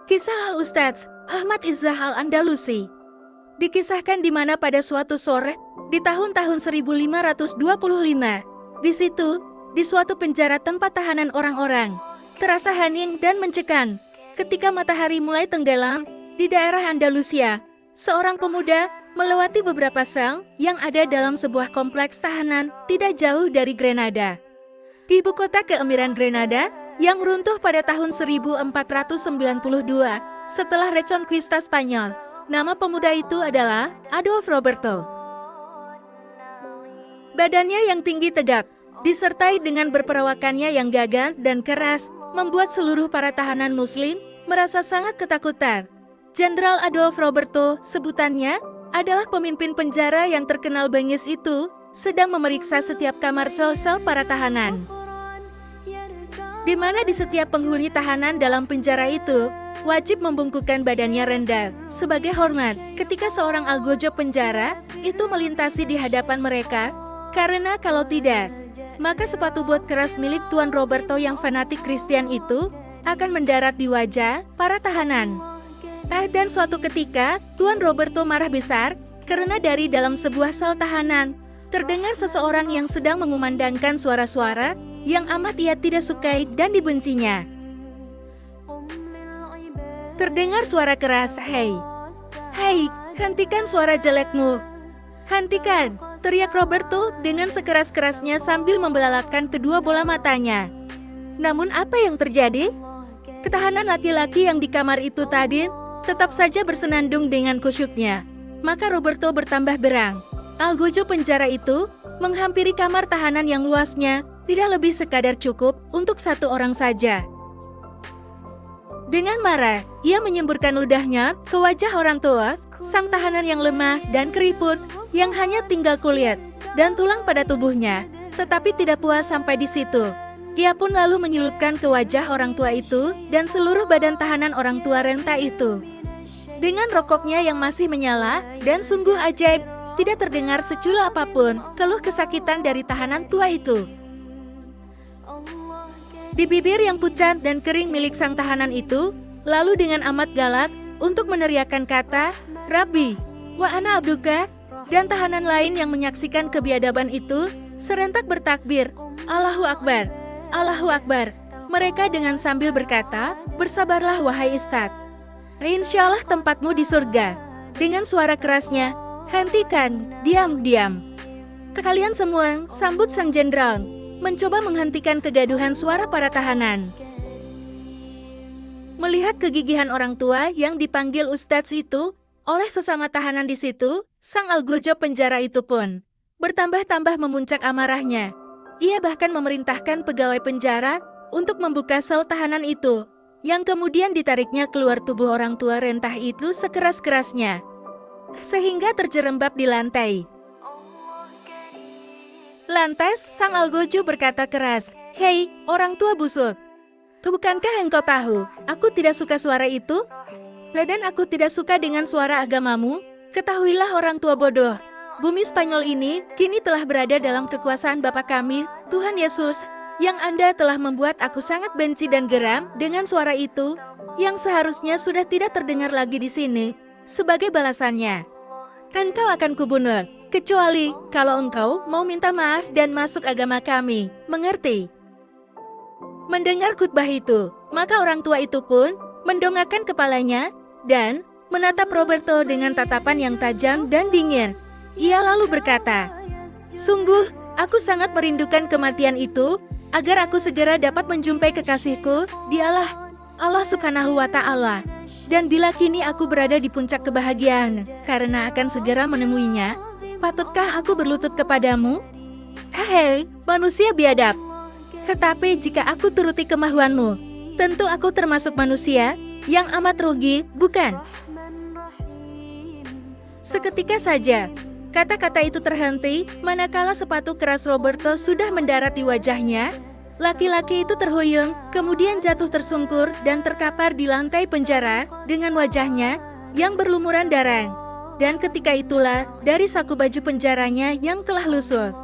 Kisah Al-Ustadz Ahmad Izzah Al-Andalusi dikisahkan di mana pada suatu sore di tahun-tahun 1525, di situ, di suatu penjara tempat tahanan orang-orang, terasa hening dan mencekam. Ketika matahari mulai tenggelam di daerah Andalusia, seorang pemuda melewati beberapa sel yang ada dalam sebuah kompleks tahanan tidak jauh dari Grenada, ibu kota keemiran Grenada, yang runtuh pada tahun 1492 setelah Reconquista Spanyol. Nama pemuda itu adalah Adolf Roberto. Badannya yang tinggi tegap, disertai dengan berperawakannya yang gagah dan keras, membuat seluruh para tahanan muslim merasa sangat ketakutan. Jenderal Adolf Roberto, sebutannya, adalah pemimpin penjara yang terkenal bengis itu, sedang memeriksa setiap kamar sel-sel para tahanan, di mana di setiap penghuni tahanan dalam penjara itu wajib membungkukkan badannya rendah sebagai hormat ketika seorang algojo penjara itu melintasi di hadapan mereka, karena kalau tidak, maka sepatu bot keras milik Tuan Roberto yang fanatik Kristen itu akan mendarat di wajah para tahanan. Dan suatu ketika Tuan Roberto marah besar karena dari dalam sebuah sel tahanan terdengar seseorang yang sedang mengumandangkan suara-suara yang amat ia tidak sukai dan dibencinya. Terdengar suara keras, "Hei, hei, hentikan suara jelekmu. Hentikan!" teriak Roberto dengan sekeras-kerasnya sambil membelalakkan kedua bola matanya. Namun apa yang terjadi? Ketahanan laki-laki yang di kamar itu tadi tetap saja bersenandung dengan kusyuknya. Maka Roberto bertambah berang. Algojo penjara itu menghampiri kamar tahanan yang luasnya tidak lebih sekadar cukup untuk satu orang saja. Dengan marah, ia menyemburkan ludahnya ke wajah orang tua, sang tahanan yang lemah dan keriput, yang hanya tinggal kulit dan tulang pada tubuhnya. Tetapi tidak puas sampai di situ, ia pun lalu menyelupkan ke wajah orang tua itu dan seluruh badan tahanan orang tua renta itu. Dengan rokoknya yang masih menyala dan sungguh ajaib, tidak terdengar secula apapun keluh kesakitan dari tahanan tua itu. Di bibir yang pucat dan kering milik sang tahanan itu, lalu dengan amat galak untuk meneriakkan kata, "Rabbi, wa ana abduka," dan tahanan lain yang menyaksikan kebiadaban itu serentak bertakbir, "Allahu Akbar, Allahu Akbar." Mereka dengan sambil berkata, "Bersabarlah wahai Ustadz, insyaallah tempatmu di surga." Dengan suara kerasnya, "Hentikan, diam." Kalian semua, sambut sang jenderal, mencoba menghentikan kegaduhan suara para tahanan. Melihat kegigihan orang tua yang dipanggil Ustadz itu oleh sesama tahanan di situ, sang algojo penjara itu pun bertambah-tambah memuncak amarahnya. Ia bahkan memerintahkan pegawai penjara untuk membuka sel tahanan itu, yang kemudian ditariknya keluar tubuh orang tua rentah itu sekeras-kerasnya, sehingga terjerembab di lantai. Lantas, sang algojo berkata keras, "Hei, orang tua busuk. Bukankah engkau tahu, aku tidak suka suara itu? Dan aku tidak suka dengan suara agamamu. Ketahuilah orang tua bodoh, bumi Spanyol ini kini telah berada dalam kekuasaan Bapa kami, Tuhan Yesus, yang Anda telah membuat aku sangat benci dan geram dengan suara itu, yang seharusnya sudah tidak terdengar lagi di sini. Sebagai balasannya, engkau akan kubunuh. Kecuali kalau engkau mau minta maaf dan masuk agama kami, mengerti?" Mendengar khutbah itu, maka orang tua itu pun mendongakkan kepalanya dan menatap Roberto dengan tatapan yang tajam dan dingin. Ia lalu berkata, "Sungguh, aku sangat merindukan kematian itu, agar aku segera dapat menjumpai kekasihku di Allah Subhanahu wa Ta'ala. Dan bila kini aku berada di puncak kebahagiaan karena akan segera menemuinya, patutkah aku berlutut kepadamu? Hei, manusia biadab. Tetapi jika aku turuti kemahuanmu, tentu aku termasuk manusia yang amat rugi, bukan?" Seketika saja, kata-kata itu terhenti, manakala sepatu keras Roberto sudah mendarat di wajahnya. Laki-laki itu terhuyung, kemudian jatuh tersungkur dan terkapar di lantai penjara dengan wajahnya yang berlumuran darah. Dan ketika itulah, dari saku baju penjaranya yang telah lusuh,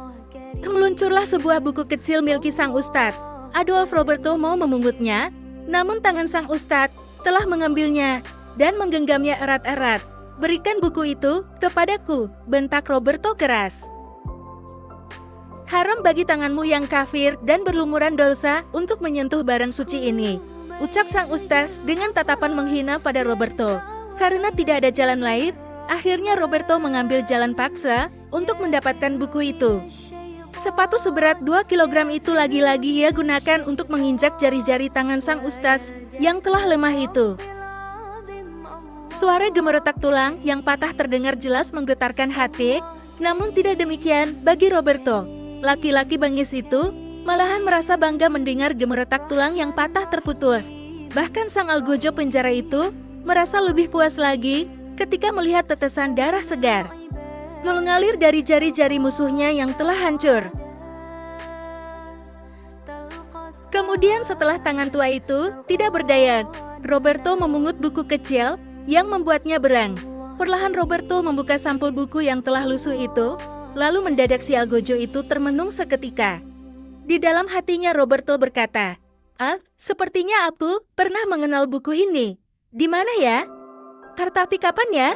meluncurlah sebuah buku kecil milik sang Ustadz. Adolf Roberto mau memungutnya, namun tangan sang Ustadz telah mengambilnya dan menggenggamnya erat-erat. "Berikan buku itu kepadaku," bentak Roberto keras. "Haram bagi tanganmu yang kafir dan berlumuran dosa untuk menyentuh barang suci ini," ucap sang ustaz dengan tatapan menghina pada Roberto. Karena tidak ada jalan lain, akhirnya Roberto mengambil jalan paksa untuk mendapatkan buku itu. Sepatu seberat 2 kilogram itu lagi-lagi ia gunakan untuk menginjak jari-jari tangan sang ustaz yang telah lemah itu. Suara gemeretak tulang yang patah terdengar jelas menggetarkan hati, namun tidak demikian bagi Roberto. Laki-laki bangis itu malahan merasa bangga mendengar gemeretak tulang yang patah terputus. Bahkan sang algojo penjara itu merasa lebih puas lagi ketika melihat tetesan darah segar mengalir dari jari-jari musuhnya yang telah hancur. Kemudian setelah tangan tua itu tidak berdaya, Roberto memungut buku kecil yang membuatnya berang. Perlahan Roberto membuka sampul buku yang telah lusuh itu, lalu mendadak si algojo itu termenung seketika. Di dalam hatinya Roberto berkata, sepertinya aku pernah mengenal buku ini. Di mana ya? Tapi kapan ya?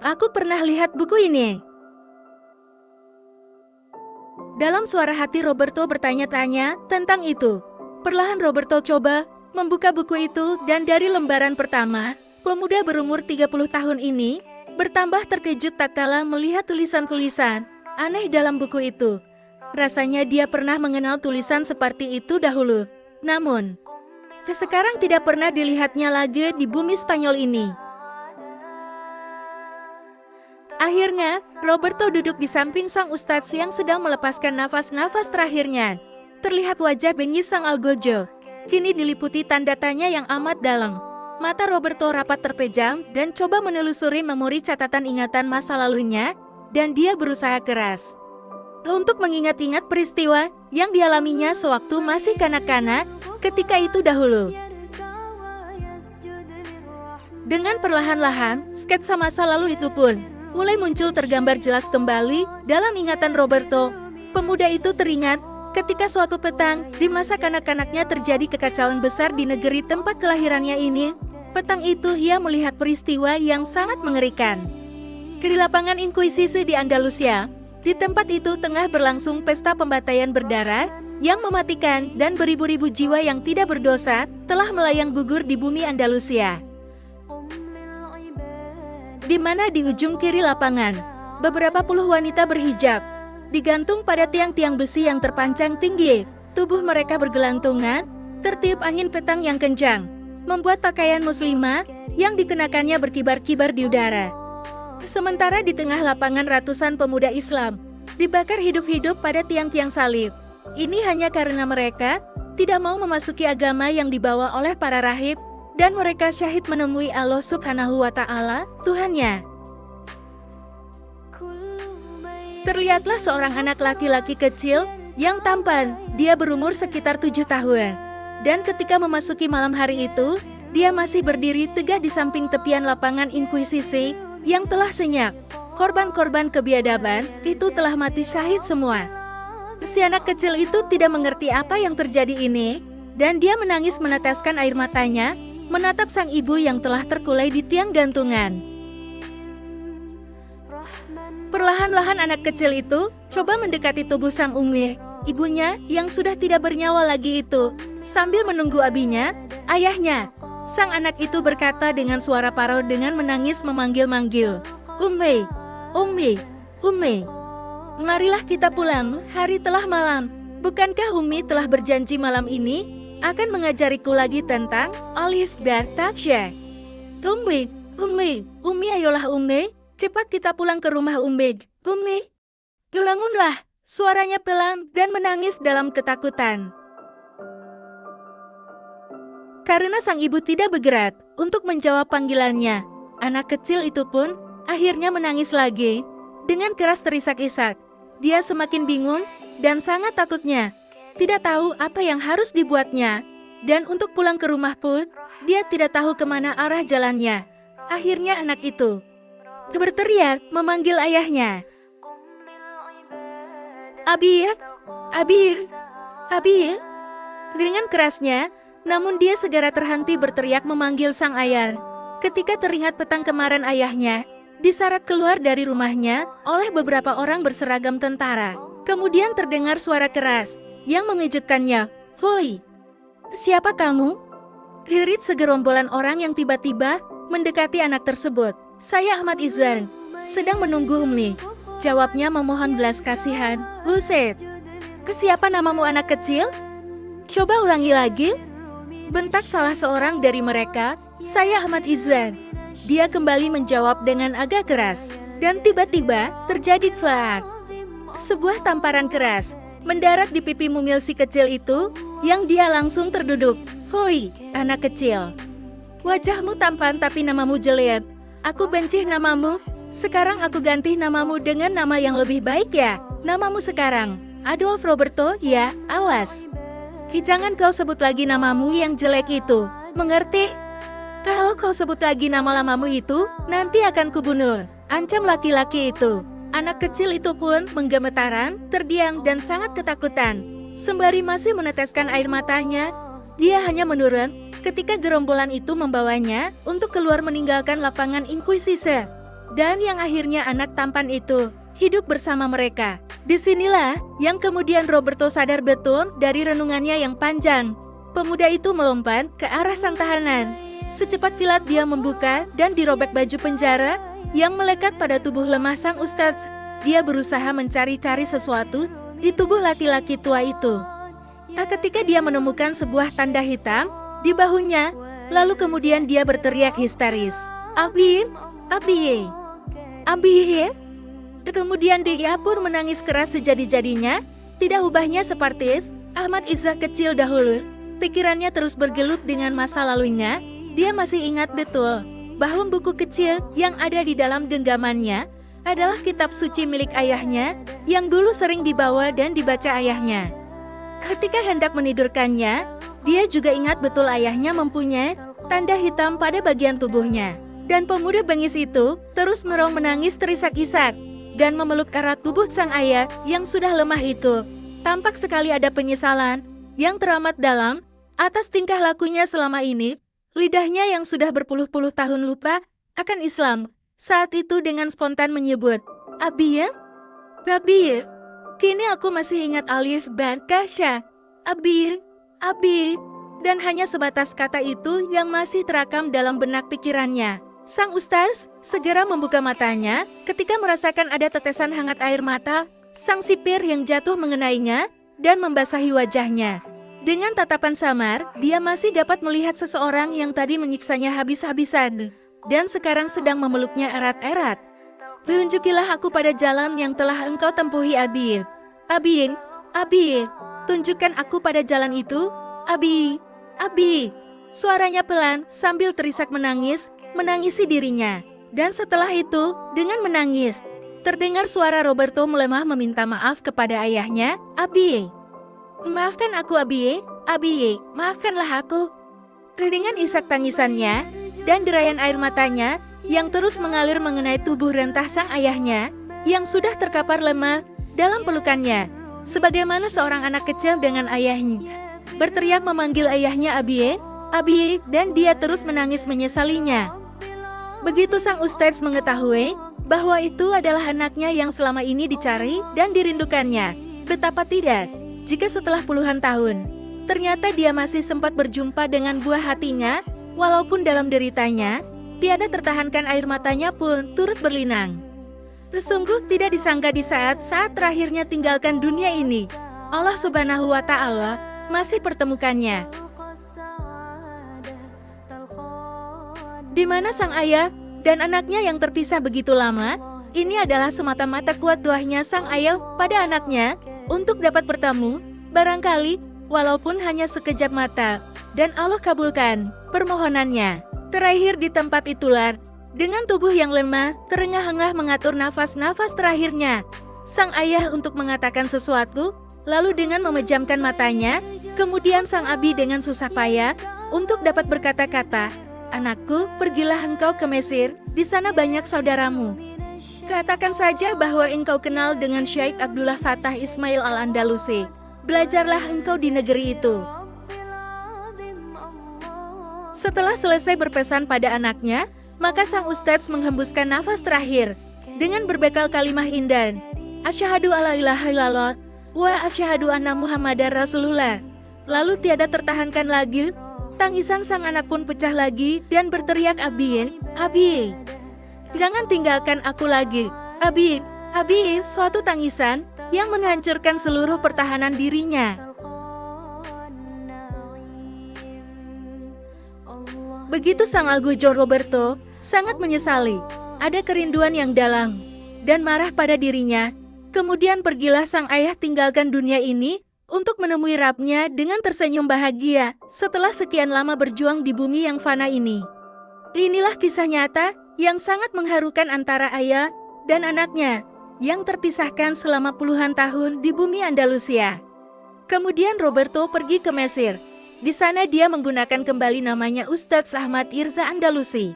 Aku pernah lihat buku ini." Dalam suara hati Roberto bertanya-tanya tentang itu. Perlahan Roberto coba membuka buku itu dan dari lembaran pertama, pemuda berumur 30 tahun ini bertambah terkejut tatkala melihat tulisan-tulisan aneh dalam buku itu. Rasanya dia pernah mengenal tulisan seperti itu dahulu. Namun, sekarang tidak pernah dilihatnya lagi di bumi Spanyol ini. Akhirnya, Roberto duduk di samping sang ustadz yang sedang melepaskan nafas-nafas terakhirnya. Terlihat wajah bengis sang algojo kini diliputi tanda tanya yang amat dalam. Mata Roberto rapat terpejam dan coba menelusuri memori catatan ingatan masa lalunya, dan dia berusaha keras untuk mengingat-ingat peristiwa yang dialaminya sewaktu masih kanak-kanak ketika itu dahulu. Dengan perlahan-lahan, sketsa masa lalu itu pun mulai muncul tergambar jelas kembali dalam ingatan Roberto. Pemuda itu teringat ketika suatu petang di masa kanak-kanaknya terjadi kekacauan besar di negeri tempat kelahirannya ini. Petang itu ia melihat peristiwa yang sangat mengerikan. Di lapangan Inkuisisi di Andalusia, di tempat itu tengah berlangsung pesta pembantaian berdarah yang mematikan dan beribu-ribu jiwa yang tidak berdosa telah melayang gugur di bumi Andalusia. Di mana di ujung kiri lapangan, beberapa puluh wanita berhijab digantung pada tiang-tiang besi yang terpancang tinggi. Tubuh mereka bergelantungan, tertiup angin petang yang kencang, membuat pakaian muslimah yang dikenakannya berkibar-kibar di udara. Sementara di tengah lapangan ratusan pemuda Islam dibakar hidup-hidup pada tiang-tiang salib. Ini hanya karena mereka tidak mau memasuki agama yang dibawa oleh para rahib, dan mereka syahid menemui Allah Subhanahu wa Ta'ala, Tuhannya. Terlihatlah seorang anak laki-laki kecil yang tampan. Dia berumur sekitar 7 tahun. Dan ketika memasuki malam hari itu, dia masih berdiri tegak di samping tepian lapangan Inkuisisi yang telah senyap. Korban-korban kebiadaban itu telah mati syahid semua. Si anak kecil itu tidak mengerti apa yang terjadi ini, dan dia menangis meneteskan air matanya, menatap sang ibu yang telah terkulai di tiang gantungan. Perlahan-lahan anak kecil itu coba mendekati tubuh sang Ummi, ibunya yang sudah tidak bernyawa lagi itu. Sambil menunggu abinya, ayahnya, sang anak itu berkata dengan suara parau dengan menangis memanggil-manggil, "Ummi, Ummi, Ummi, marilah kita pulang, hari telah malam. Bukankah Ummi telah berjanji malam ini akan mengajariku lagi tentang Alif Bertaksya? Ummi, Ummi, Ummi, ayolah Ummi, cepat kita pulang ke rumah Ummi. Ummi, bangunlah!" Suaranya pelan dan menangis dalam ketakutan. Karena sang ibu tidak bergerak untuk menjawab panggilannya, anak kecil itu pun akhirnya menangis lagi dengan keras terisak-isak. Dia semakin bingung dan sangat takutnya. Tidak tahu apa yang harus dibuatnya, dan untuk pulang ke rumah pun, dia tidak tahu kemana arah jalannya. Akhirnya anak itu berteriak memanggil ayahnya. "Abi, Abi, Abi." Dengan kerasnya, Namun dia segera terhenti berteriak memanggil sang ayah. Ketika teringat petang kemarin ayahnya diseret keluar dari rumahnya oleh beberapa orang berseragam tentara. Kemudian terdengar suara keras yang mengejutkannya. "Hoi, siapa kamu?" Lirit segerombolan orang yang tiba-tiba mendekati anak tersebut. "Saya Ahmad Izan, sedang menunggu Ummi," jawabnya memohon belas kasihan. "Buset, siapa namamu anak kecil? Coba ulangi lagi," bentak salah seorang dari mereka. "Saya Ahmad Izan." Dia kembali menjawab dengan agak keras. Dan tiba-tiba terjadi flak. Sebuah tamparan keras mendarat di pipi mungil si kecil itu, yang dia langsung terduduk. "Hoi, anak kecil. Wajahmu tampan tapi namamu jelek. Aku benci namamu. Sekarang aku ganti namamu dengan nama yang lebih baik ya. Namamu sekarang Adolf Roberto ya, awas. Jangan kau sebut lagi namamu yang jelek itu, mengerti? Kalau kau sebut lagi nama lamamu itu, nanti akan kubunuh," ancam laki-laki itu. Anak kecil itu pun menggemetaran, terdiam dan sangat ketakutan. Sembari masih meneteskan air matanya, dia hanya menurun ketika gerombolan itu membawanya untuk keluar meninggalkan lapangan Inquisition. Dan yang akhirnya anak tampan itu hidup bersama mereka. Disinilah yang kemudian Roberto sadar betul dari renungannya yang panjang. Pemuda itu melompat ke arah sang tahanan. Secepat kilat dia membuka dan dirobek baju penjara yang melekat pada tubuh lemah sang ustadz. Dia berusaha mencari-cari sesuatu di tubuh laki-laki tua itu. Ketika dia menemukan sebuah tanda hitam di bahunya, lalu kemudian dia berteriak histeris. "Abi, Abi, Abi." Kemudian dia pun menangis keras sejadi-jadinya. Tidak ubahnya seperti Ahmad Izan kecil dahulu. Pikirannya terus bergelut dengan masa lalunya. Dia masih ingat betul bahwa buku kecil yang ada di dalam genggamannya adalah kitab suci milik ayahnya yang dulu sering dibawa dan dibaca ayahnya. Ketika hendak menidurkannya, dia juga ingat betul ayahnya mempunyai tanda hitam pada bagian tubuhnya. Dan pemuda bengis itu terus merau menangis terisak-isak dan memeluk erat tubuh sang ayah yang sudah lemah itu. Tampak sekali ada penyesalan yang teramat dalam atas tingkah lakunya selama ini. Lidahnya yang sudah berpuluh-puluh tahun lupa akan Islam saat itu dengan spontan menyebut, "Abi ya? Abi ya?" Kini aku masih ingat Alif dan Kasya. "Abi, Abi." Dan hanya sebatas kata itu yang masih terakam dalam benak pikirannya. Sang ustaz segera membuka matanya ketika merasakan ada tetesan hangat air mata sang sipir yang jatuh mengenainya dan membasahi wajahnya. Dengan tatapan samar, dia masih dapat melihat seseorang yang tadi menyiksanya habis-habisan dan sekarang sedang memeluknya erat-erat. "Tunjukilah aku pada jalan yang telah engkau tempuhi, Abi. Abi, Abi, tunjukkan aku pada jalan itu, Abi, Abi." Suaranya pelan sambil terisak menangis, menangisi dirinya. Dan setelah itu, dengan menangis, terdengar suara Roberto melemah meminta maaf kepada ayahnya, "Abi, maafkan aku, Abi, Abi, maafkanlah aku." Dengan isak tangisannya dan derayan air matanya yang terus mengalir mengenai tubuh rentah sang ayahnya yang sudah terkapar lemah dalam pelukannya, sebagaimana seorang anak kecil dengan ayahnya, berteriak memanggil ayahnya Abi, Abi, dan dia terus menangis menyesalinya. Begitu sang ustadz mengetahui bahwa itu adalah anaknya yang selama ini dicari dan dirindukannya, betapa tidak jika setelah puluhan tahun, ternyata dia masih sempat berjumpa dengan buah hatinya, walaupun dalam deritanya, tiada tertahankan air matanya pun turut berlinang. Sungguh tidak disangka di saat-saat terakhirnya tinggalkan dunia ini, Allah Subhanahu wa Ta'ala masih pertemukannya. Di mana sang ayah dan anaknya yang terpisah begitu lama, ini adalah semata-mata kuat doanya sang ayah pada anaknya untuk dapat bertemu, barangkali walaupun hanya sekejap mata, dan Allah kabulkan permohonannya. Terakhir di tempat itulah, dengan tubuh yang lemah, terengah-engah mengatur nafas-nafas terakhirnya, sang ayah untuk mengatakan sesuatu, lalu dengan memejamkan matanya, kemudian sang abi dengan susah payah untuk dapat berkata-kata, "Anakku, pergilah engkau ke Mesir, di sana banyak saudaramu. Katakan saja bahwa engkau kenal dengan Syekh Abdullah Fattah Ismail Al-Andalusi. Belajarlah engkau di negeri itu. Setelah selesai berpesan pada anaknya, maka sang ustadz menghembuskan nafas terakhir dengan berbekal kalimah indah. Asyhadu alla ilaha illallah wa asyhadu anna Muhammadar Rasulullah. Lalu tiada tertahankan lagi, tangisan sang anak pun pecah lagi dan berteriak, Abi, Abi, jangan tinggalkan aku lagi. Abi, Abi, suatu tangisan yang menghancurkan seluruh pertahanan dirinya. Begitu sang algojo Roberto sangat menyesali, ada kerinduan yang dalam dan marah pada dirinya. Kemudian pergilah sang ayah tinggalkan dunia ini untuk menemui Rabnya dengan tersenyum bahagia setelah sekian lama berjuang di bumi yang fana ini. Inilah kisah nyata yang sangat mengharukan antara ayah dan anaknya yang terpisahkan selama puluhan tahun di bumi Andalusia. Kemudian Roberto pergi ke Mesir. Di sana dia menggunakan kembali namanya Ustadz Ahmad Irza Andalusi.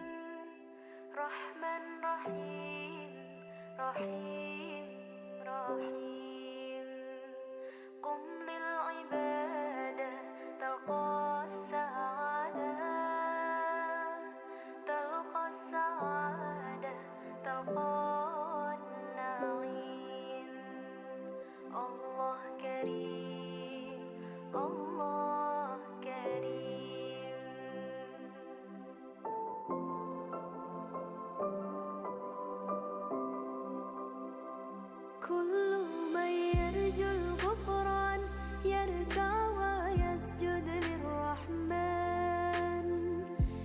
كل من يرجو الغفران يركع ويسجد للرحمن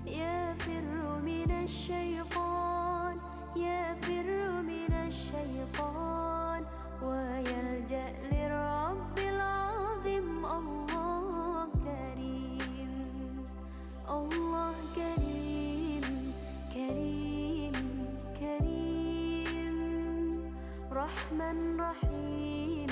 يفر من الشيطان ويلجأ للرب العظيم الله كريم كريم رحمن رحيم